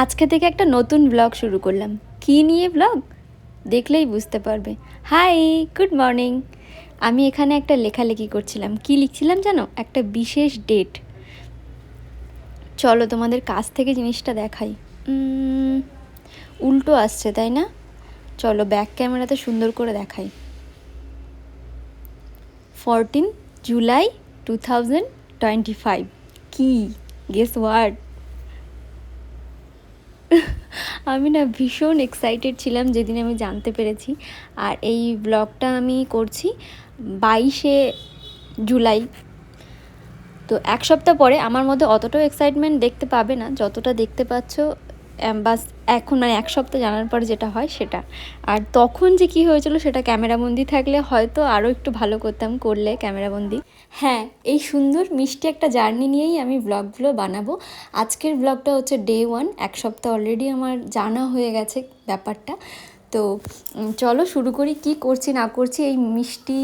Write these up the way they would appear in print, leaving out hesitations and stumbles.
আজকে থেকে একটা নতুন ব্লগ শুরু করলাম। কী নিয়ে ব্লগ দেখলেই বুঝতে পারবে। Hi, good morning. আমি এখানে একটা লেখালেখি করছিলাম। কি লিখছিলাম জানো? একটা বিশেষ ডেট। চলো তোমাদের কাছ থেকে জিনিসটা দেখাই। উল্টো আসছে তাই না? চলো ব্যাক ক্যামেরাতে সুন্দর করে দেখাই। 14 জুলাই 2025। কি গেস ওয়ার্ড? আমি না ভীষণ এক্সাইটেড ছিলাম যেদিন আমি জানতে পেরেছি। আর এই ব্লগটা আমি করছি 22শে জুলাই। তো এক সপ্তাহ পরে আমার মধ্যে অতটাও এক্সাইটমেন্ট দেখতে পাবে না যতটা দেখতে পাচ্ছ বাস এখন, মানে এক সপ্তাহ জানার পরে যেটা হয় সেটা। আর তখন যে কি হয়েছিল সেটা ক্যামেরাবন্দি থাকলে হয়তো আরও একটু ভালো করতাম, করলে ক্যামেরাবন্দি। হ্যাঁ, এই সুন্দর মিষ্টি একটা জার্নি নিয়েই আমি ব্লগগুলো বানাবো। আজকের ব্লগটা হচ্ছে ডে 1। এক সপ্তাহ অলরেডি আমার জানা হয়ে গেছে ব্যাপারটা। তো চলো শুরু করি। কি করছি না করছি এই মিষ্টি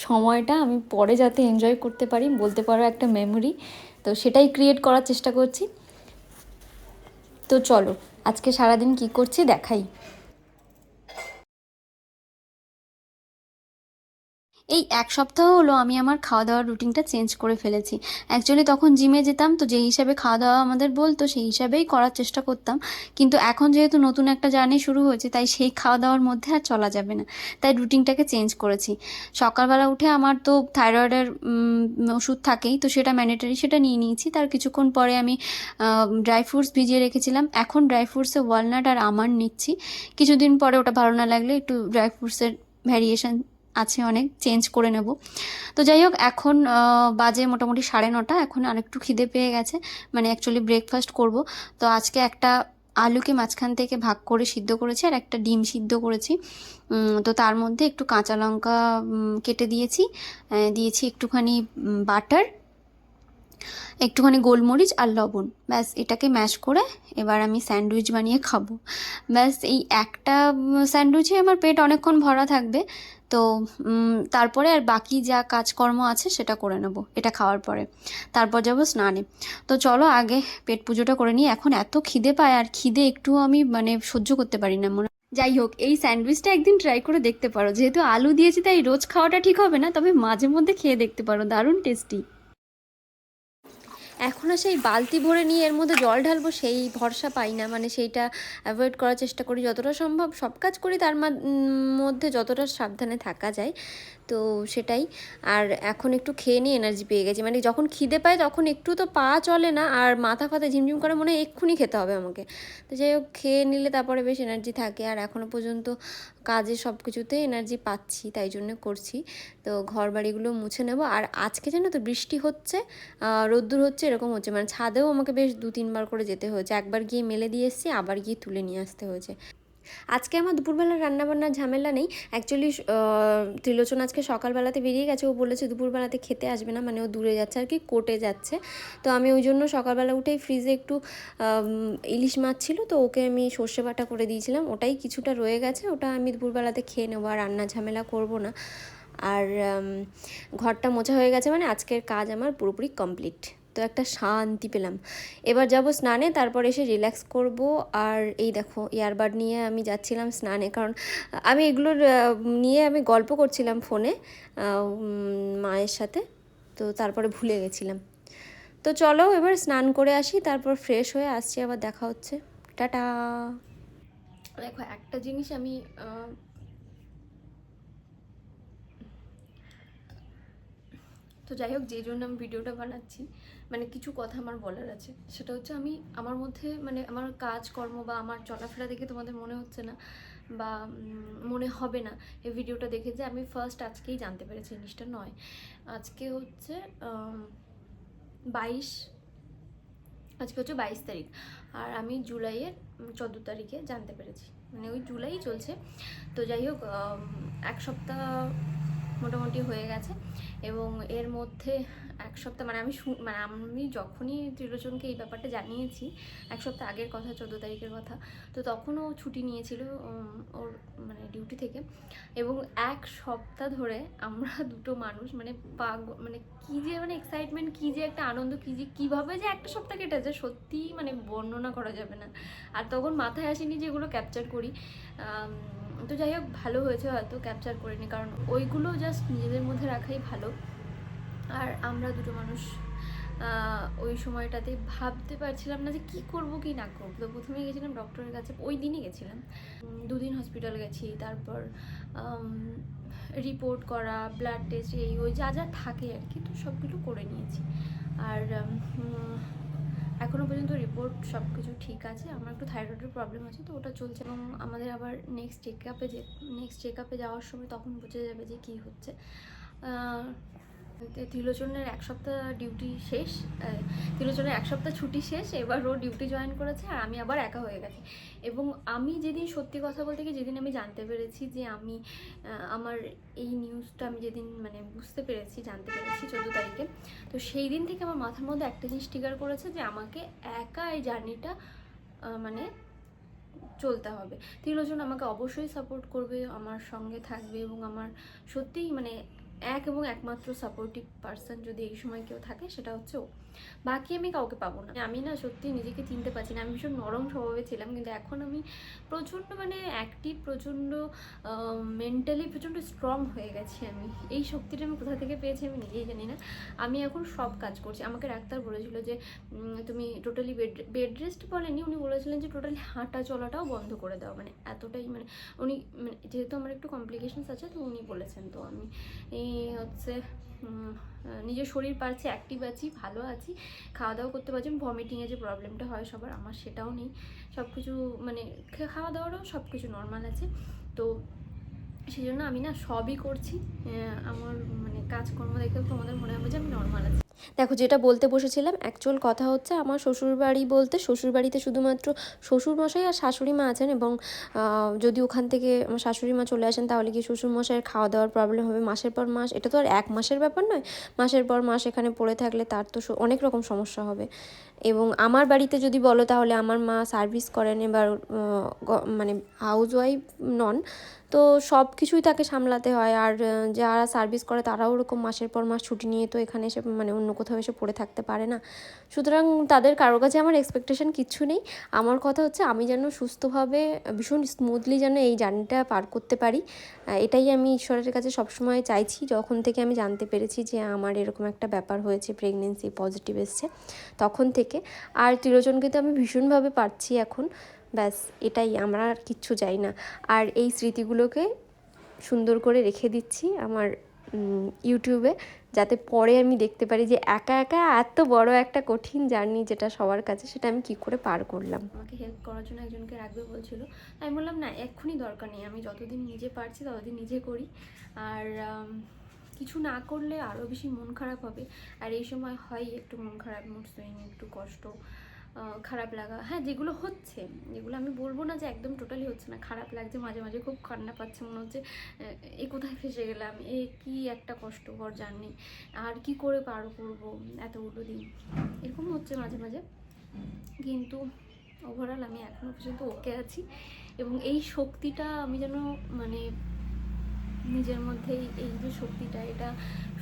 সময়টা আমি পরে যাতে এনজয় করতে পারি, বলতে পারো একটা মেমোরি, তো সেটাই ক্রিয়েট করার চেষ্টা করছি। তো চলো আজকে সারাদিন কি করছি দেখাই। এই এক সপ্তাহ হলো আমি আমার খাওয়া দাওয়ার রুটিনটা চেঞ্জ করে ফেলেছি। অ্যাকচুয়ালি তখন জিমে যেতাম, তো যেই হিসাবে খাওয়া দাওয়া আমাদের বলতো সেই হিসাবেই করার চেষ্টা করতাম। কিন্তু এখন যেহেতু নতুন একটা জার্নি শুরু হয়েছে, তাই সেই খাওয়া দাওয়ার মধ্যে আর চলা যাবে না। তাই রুটিনটাকে চেঞ্জ করেছি। সকালবেলা উঠে আমার তো থাইরয়েডের ওষুধ থাকেই, তো সেটা ম্যান্ডেটারি, সেটা নিয়ে নিয়েছি। তার কিছুক্ষণ পরে আমি ড্রাই ফ্রুটস ভিজিয়ে রেখেছিলাম। এখন ড্রাই ফ্রুটসে ওয়ালনাট আর আমন্ড নিচ্ছি। কিছুদিন পরে ওটা ভালো না লাগলে একটু ড্রাই ফ্রুটসের ভ্যারিয়েশন আছে, অনেক চেঞ্জ করে নেব। তো যাই হোক, এখন বাজে মোটামুটি 9:30। এখন আরেকটু খিদে পেয়ে গেছে, মানে অ্যাকচুয়ালি ব্রেকফাস্ট করব। তো আজকে একটা আলুকে মাঝখান থেকে ভাগ করে সিদ্ধ করেছি আর একটা ডিম সিদ্ধ করেছি। তো তার মধ্যে একটু কাঁচা লঙ্কা কেটে দিয়েছি, দিয়েছি একটুখানি বাটার, একটুখানি গোলমরিচ আর লবণ। ব্যাস এটাকে ম্যাশ করে এবার আমি স্যান্ডউইচ বানিয়ে খাবো। ব্যাস এই একটা স্যান্ডউইচে আমার পেট অনেকক্ষণ ভরা থাকবে। তো তারপরে আর বাকি যা কাজকর্ম আছে সেটা করে নেব এটা খাওয়ার পরে। তারপর যাব স্নানে। তো চলো আগে পেট পুজোটা করে নিই। এখন এত খিদে পায়, আর খিদে একটু আমি মানে সহ্য করতে পারি না মনে। যাই হোক, এই স্যান্ডউইচটা একদিন ট্রাই করে দেখতে পারো। যেহেতু আলু দিয়েছি তাই রোজ খাওয়াটা ঠিক হবে না, তবে মাঝে মধ্যে খেয়ে দেখতে পারো, দারুণ টেস্টি। এখন আর সেই বালতি ভরে নিয়ে এর মধ্যে জল ঢালবো সেই ভরসা পাই না, মানে সেইটা অ্যাভয়েড করার চেষ্টা করি যতটা সম্ভব। সব কাজ করি তার মধ্যে যতটা সাবধানে থাকা যায়, তো সেটাই। আর এখন একটু খেয়ে নিয়ে এনার্জি পেয়ে গেছি, মানে যখন খিদে পায় তখন একটু তো পা চলে না, আর মাথা ফাথা ঝিমঝিম করে, মনে হয় এক্ষুনি খেতে হবে আমাকে। তো যাই হোক, খেয়ে নিলে তারপরে বেশ এনার্জি থাকে। আর এখনও পর্যন্ত কাজে সব কিছুতে এনার্জি পাচ্ছি, তাই জন্য করছি। তো ঘর বাড়িগুলো মুছে নেব। আর আজকে জানো তো বৃষ্টি হচ্ছে, রোদ্দুর হচ্ছে, এরকম হচ্ছে, মানে ছাদেও আমাকে বেশ 2-3 বার করে যেতে হয়েছে। একবার গিয়ে মেলে দিয়ে এসেছি, আবার গিয়ে তুলে নিয়ে আসতে হয়েছে। আজকে আমার দুপুরবেলা রান্নাবান্নার ঝামেলা নেই। অ্যাকচুয়ালি ত্রিলোচন আজকে সকালবেলাতে বেরিয়ে গেছে। ও বলেছে দুপুরবেলাতে খেতে আসবে না, মানে ও দূরে যাচ্ছে আর কি, কোর্টে যাচ্ছে। তো আমি ওই জন্য সকালবেলা উঠেই ফ্রিজে একটু ইলিশ মাছ ছিল, তো ওকে আমি সর্ষে বাটা করে দিয়েছিলাম। ওটাই কিছুটা রয়ে গেছে, ওটা আমি দুপুরবেলাতে খেয়ে নেবো, আর রান্না ঝামেলা করবো না। আর ঘরটা মোছা হয়ে গেছে, মানে আজকের কাজ আমার পুরোপুরি কমপ্লিট। তো একটা শান্তি পেলাম। এবার যাব স্নানে, তারপর এসে রিল্যাক্স করব। আর এই দেখো ইয়ারবাড নিয়ে আমি যাচ্ছিলাম স্নানে, কারণ আমি এগুলোর নিয়ে আমি গল্প করছিলাম ফোনে মায়ের সাথে, তো তারপরে ভুলে গেছিলাম। তো চলো এবার স্নান করে আসি, তারপর ফ্রেশ হয়ে আসছি, আবার দেখা হচ্ছে। টাটা। দেখো একটা জিনিস আমি তো যাই হোক, যে জন্য আমি ভিডিওটা বানাচ্ছি, মানে কিছু কথা আমার বলার আছে। সেটা হচ্ছে আমি আমার মধ্যে, মানে আমার কাজকর্ম বা আমার চলাফেরা দেখে তোমাদের মনে হচ্ছে না বা মনে হবে না এই ভিডিওটা দেখে যে আমি ফার্স্ট আজকেই জানতে পেরেছি জিনিসটা নয়। আজকে হচ্ছে 22, আজকে হচ্ছে 22 তারিখ, আর আমি জুলাইয়ের 14 তারিখে জানতে পেরেছি, মানে ওই জুলাই চলছে। তো যাই হোক, এক সপ্তাহ মোটামুটি হয়ে গেছে। এবং এর মধ্যে এক সপ্তাহ মানে আমি যখনই ত্রিলোচনকে এই ব্যাপারটা জানিয়েছি, এক সপ্তাহ আগের কথা, 14 তারিখের কথা, তো তখনও ছুটি নিয়েছিল ওর মানে ডিউটি থেকে। এবং এক সপ্তাহ ধরে আমরা দুটো মানুষ মানে মানে কী যে মানে এক্সাইটমেন্ট, কী যে একটা আনন্দ, কীভাবে যে একটা সপ্তাহ কেটেছে সত্যি মানে বর্ণনা করা যাবে না। আর তখন মাথায় আসেনি যে এগুলো ক্যাপচার করি। তো যাই হোক, ভালো হয়েছে হয়তো ক্যাপচার করিনি, কারণ ওইগুলো জাস্ট নিজেদের মধ্যে রাখাই ভালো। আর আমরা দুটো মানুষ ওই সময়টাতে ভাবতে পারছিলাম না যে কী করবো কি না করবো। তো প্রথমে গেছিলাম ডক্টরের কাছে, ওই দিনই গেছিলাম, 2 দিন হসপিটাল গেছি, তারপর রিপোর্ট করা, ব্লাড টেস্ট, এই ওই যা যা থাকে আর কি, তো সবগুলো করে নিয়েছি। আর এখনও পর্যন্ত রিপোর্ট সব কিছু ঠিক আছে। আমার একটু থাইরয়েডের প্রবলেম আছে, তো ওটা চলছে। এবং আমাদের আবার নেক্সট চেক আপে যাওয়ার সময় তখন বোঝা যাবে যে কী হচ্ছে। ত্রিলোচনের 1 সপ্তাহ ডিউটি শেষ, ত্রিলোচনের 1 সপ্তাহ ছুটি শেষ, এবার ও ডিউটি জয়েন করেছে আর আমি আবার একা হয়ে গেছি। এবং আমি যেদিন, সত্যি কথা বলতে কি, যেদিন আমি জানতে পেরেছি যে আমি আমার এই নিউজটা আমি যেদিন মানে বুঝতে পেরেছি, জানতে পেরেছি 14 তারিখে, তো সেই দিন থেকে আমার মাথার মধ্যে একটা জিনিস ট্রিগার করেছে যে আমাকে একা এই জার্নিটা মানে চলতে হবে। ত্রিলোচন আমাকে অবশ্যই সাপোর্ট করবে, আমার সঙ্গে থাকবে, এবং আমার সত্যিই মানে এক এবং একমাত্র সাপোর্টিভ পার্সন যদি এই সময় কেউ থাকে সেটা হচ্ছে ও। বাকি আমি কাউকে পাবো না। আমি না সত্যি নিজেকে চিনতে পারছি না। আমি ভীষণ নরম স্বভাবে ছিলাম, কিন্তু এখন আমি প্রচণ্ড মানে অ্যাক্টিভ, প্রচণ্ড মেন্টালি প্রচণ্ড স্ট্রং হয়ে গেছি। আমি এই শক্তিটা আমি কোথা থেকে পেয়েছি আমি নিজেই জানি না। আমি এখন সব কাজ করছি। আমাকে ডাক্তার বলেছিল যে তুমি টোটালি বেড রেস্ট বলেনি, উনি বলেছিলেন যে টোটালি হাঁটা চলাটাও বন্ধ করে দাও, মানে এতটাই মানে উনি মানে যেহেতু আমার একটু কমপ্লিকেশনস আছে, তো উনি বলেছেন। তো আমি এই হচ্ছে নিজের শরীর পারছি, অ্যাক্টিভ আছি, ভালো আছি, খাওয়া দাওয়া করতে পারছি। ভমিটিংয়ে যে প্রবলেমটা হয় সবার, আমার সেটাও নেই। সব কিছু মানে খাওয়া দাওয়ারও সব কিছু নর্মাল আছে। তো সেই জন্য আমি না সবই করছি। আমার মানে কাজকর্ম দেখে তোমাদের মনে হবে যে আমি নর্মাল আছি। দেখো, যেটা বলতে বসেছিলাম, অ্যাকচুয়াল কথা হচ্ছে আমার শ্বশুরবাড়ি বলতে শ্বশুরবাড়িতে শুধুমাত্র শ্বশুরমশাই আর শাশুড়ি মা আছেন। এবং যদি ওখান থেকে আমার শাশুড়ি মা চলে আসেন, তাহলে কি শ্বশুরমশাইয়ের খাওয়া দাওয়ার প্রবলেম হবে মাসের পর মাস। এটা তো আর 1 মাসের ব্যাপার নয়, মাসের পর মাস এখানে পড়ে থাকলে তার তো অনেক রকম সমস্যা হবে। এবং আমার বাড়িতে যদি বলো, তাহলে আমার মা সার্ভিস করেন, এবার মানে হাউসওয়াইফ নন, তো সব কিছুই তাকে সামলাতে হয়। আর যারা সার্ভিস করে তারাও ওরকম মাসের পর মাস ছুটি নিয়ে তো এখানে এসে মানে অন্য কোথাও এসে পড়ে থাকতে পারে না। সুতরাং তাদের কারোর কাছে আমার এক্সপেকটেশন কিচ্ছু নেই। আমার কথা হচ্ছে আমি যেন সুস্থভাবে ভীষণ স্মুথলি যেন এই জার্নিটা পার করতে পারি, এটাই আমি ঈশ্বরের কাছে সবসময় চাইছি। যখন থেকে আমি জানতে পেরেছি যে আমার এরকম একটা ব্যাপার হয়েছে, প্রেগনেন্সি পজিটিভ এসছে, তখন থেকে। আর ত্রিলোচনকে তো আমি ভীষণভাবে পারছি এখন, ব্যাস এটাই, আমরা আর কিচ্ছু চাই না। আর এই স্মৃতিগুলোকে সুন্দর করে রেখে দিচ্ছি আমার ইউটিউবে, যাতে পরে আমি দেখতে পারি যে একা একা এত বড় একটা কঠিন জার্নি যেটা সবার কাছে, সেটা আমি কি করে পার করলাম। আমাকে হেল্প করার জন্য একজনকে রাখবে বলছিল, আমি বললাম না, এক্ষুনি দরকার নেই, আমি যতদিন নিজে পারছি ততদিন নিজে করি। আর কিছু না করলে আরও বেশি মন খারাপ হবে। আর এই সময় হয় একটু মন খারাপ, মুড সুইং, একটু কষ্ট, খারাপ লাগা, হ্যাঁ যেগুলো হচ্ছে, যেগুলো আমি বলবো না যে একদম টোটালি হচ্ছে না, খারাপ লাগছে, মাঝে মাঝে খুব কান্না পাচ্ছে, মনে হচ্ছে এই কোথায় ফেসে গেলাম, এ কি একটা কষ্টকর জার্নি, আর কি করে পার করবো এতগুলো দিন, এরকম হচ্ছে মাঝে মাঝে। কিন্তু ওভারঅল আমি এখনও পর্যন্ত ওকে আছি। এবং এই শক্তিটা আমি যেন মানে নিজের মধ্যে এই যে শক্তিটা, এটা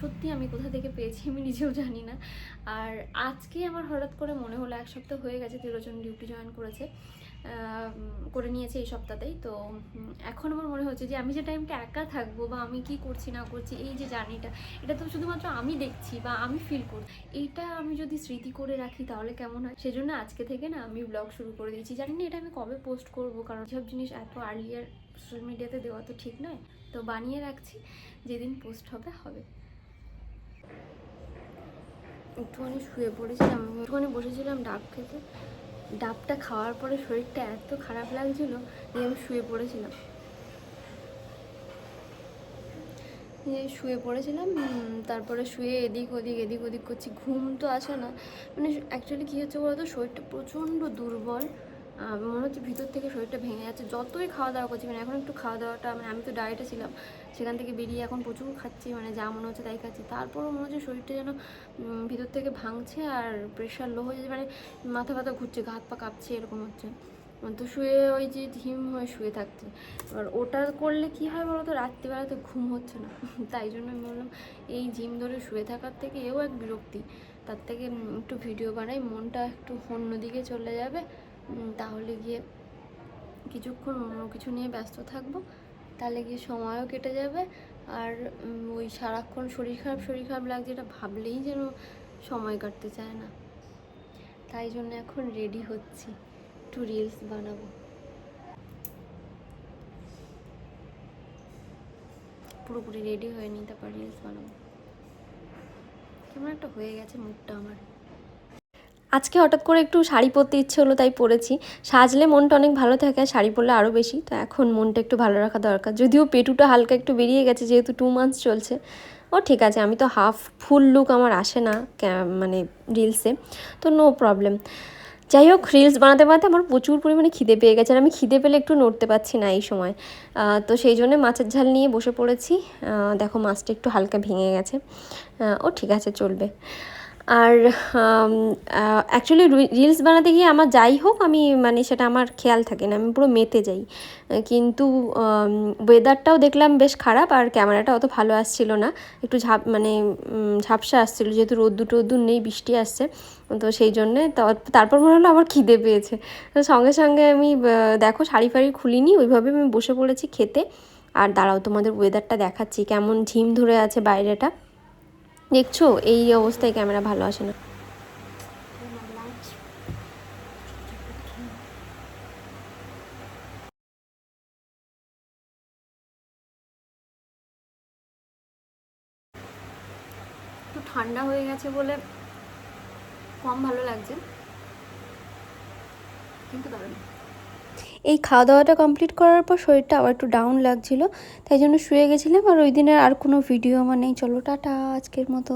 সত্যি আমি কোথা থেকে পেয়েছি আমি নিজেও জানি না। আর আজকে আমার হঠাৎ করে মনে হলো, 1 সপ্তাহ হয়ে গেছে ত্রিলোচন ডিউটি জয়েন করে নিয়েছে এই সপ্তাহতেই। তো এখন আমার মনে হচ্ছে যে আমি যে টাইমটা একা থাকবো, বা আমি কি করছি না করছি, এই যে জার্নিটা, এটা তো শুধুমাত্র আমি দেখছি বা আমি ফিল করছি, এইটা আমি যদি স্মৃতি করে রাখি তাহলে কেমন হয়। সেজন্য আজকে থেকে না আমি ব্লগ শুরু করে দিয়েছি। জানি না এটা আমি কবে পোস্ট করবো, কারণ সব জিনিস এত আর্লিয়ার সোশ্যাল মিডিয়াতে দেওয়া তো ঠিক নয়। তো বানিয়ে রাখছি, যেদিন পোস্ট হবে হবে। একটুখানি শুয়ে পড়েছিলাম, একটুখানি বসেছিলাম ডাব খেতে। ডাবটা খাওয়ার পরে শরীরটা এত খারাপ লাগছিলো যে আমি শুয়ে পড়েছিলাম। তারপরে শুয়ে এদিক ওদিক করছি, ঘুম তো আসে না। মানে অ্যাকচুয়ালি কী হচ্ছে বলতো, শরীরটা প্রচণ্ড দুর্বল, মনে হচ্ছে ভিতর থেকে শরীরটা ভেঙে যাচ্ছে যতই খাওয়া দাওয়া করছি। মানে এখন একটু খাওয়া দাওয়াটা, মানে আমি তো ডায়েটে ছিলাম, সেখান থেকে বেরিয়ে এখন প্রচুর খাচ্ছি, মানে যা মনে হচ্ছে তাই খাচ্ছি, তারপরও মনে হচ্ছে শরীরটা যেন ভিতর থেকে ভাঙছে আর প্রেশার লো হয়ে যাচ্ছে, মানে মাথা ব্যথা ঘুরছে, গা হাত পা কাঁপছে, এরকম হচ্ছে। তো শুয়ে ওই যে ধিম হয়ে শুয়ে থাকছে। এবার ওটা করলে কি হয় বলো তো, রাত্রিবেলাতে ঘুম হচ্ছে না। তাই জন্য আমি বললাম এই জিম ধরে শুয়ে থাকার থেকে এও এক বিরক্তি, তার থেকে একটু ভিডিও বানাই, মনটা একটু অন্যদিকে চলে যাবে। তাহলে গিয়ে কিছুক্ষণ অন্য কিছু নিয়ে ব্যস্ত থাকবো, তাহলে গিয়ে সময়ও কেটে যাবে। আর ওই সারাক্ষণ শরীর খারাপ লাগছে, এটা ভাবলেই যেন সময় কাটতে চায় না। তাই জন্য এখন রেডি হচ্ছি, একটু রিলস বানাবো। পুরোপুরি রেডি হয়ে নিই, তারপর রিলস বানাবো। কেমন একটা হয়ে গেছে মুখটা আমার। আজকে হঠাৎ করে একটু শাড়ি পরতে ইচ্ছে হলো, তাই পরেছি। সাজলে মনটা অনেক ভালো থাকে, আর শাড়ি পরলে আরও বেশি। তো এখন মনটা একটু ভালো রাখা দরকার, যদিও পেটুটা হালকা একটু বেরিয়ে গেছে, যেহেতু 2 মান্থস চলছে। ও ঠিক আছে, আমি তো হাফ ফুল লুক আমার আসে না মানে রিলসে, তো নো প্রবলেম। যাই হোক, রিলস বানাতে বানাতে আমার প্রচুর পরিমাণে খিদে পেয়ে গেছে, আর আমি খিদে পেলে একটু নড়তে পারছি না এই সময়। তো সেই জন্য মাছের ঝাল নিয়ে বসে পড়েছি। দেখো মাছটা একটু হালকা ভেঙে গেছে, ও ঠিক আছে, চলবে। আর অ্যাকচুয়ালি রিলস বানাতে গিয়ে আমার যাই হোক, আমি মানে সেটা আমার খেয়াল থাকে না, আমি পুরো মেতে যাই। কিন্তু ওয়েদারটাও দেখলাম বেশ খারাপ, আর ক্যামেরাটা অত ভালো আসছিল না, একটু মানে ঝাপসা আসছিলো, যেহেতু রোদ্দুর নেই, বৃষ্টি আসছে। তো সেই জন্যে তারপর মনে হলো আমার খিদে পেয়েছে। তো সঙ্গে সঙ্গে আমি দেখো শাড়ি ফাড়ি খুলিনি, ওইভাবে আমি বসে পড়েছি খেতে। আর দাঁড়াও, তোমাদের ওয়েদারটা দেখাচ্ছি, কেমন ঝিম ধরে আছে বাইরেটা, দেখছো? এই অবস্থায় ক্যামেরা ভালো আসে না। একটু ঠান্ডা হয়ে গেছে বলে কম ভালো লাগছে, কিন্তু দারুণ। এই খাওয়া দাওয়াটা কমপ্লিট করার পর শরীরটা আবার একটু ডাউন লাগছিল, তাই জন্য শুয়ে গেছিলাম। আর ওই দিনের আর কোনো ভিডিও আমার নেই। চলো টাটা আজকের মতো।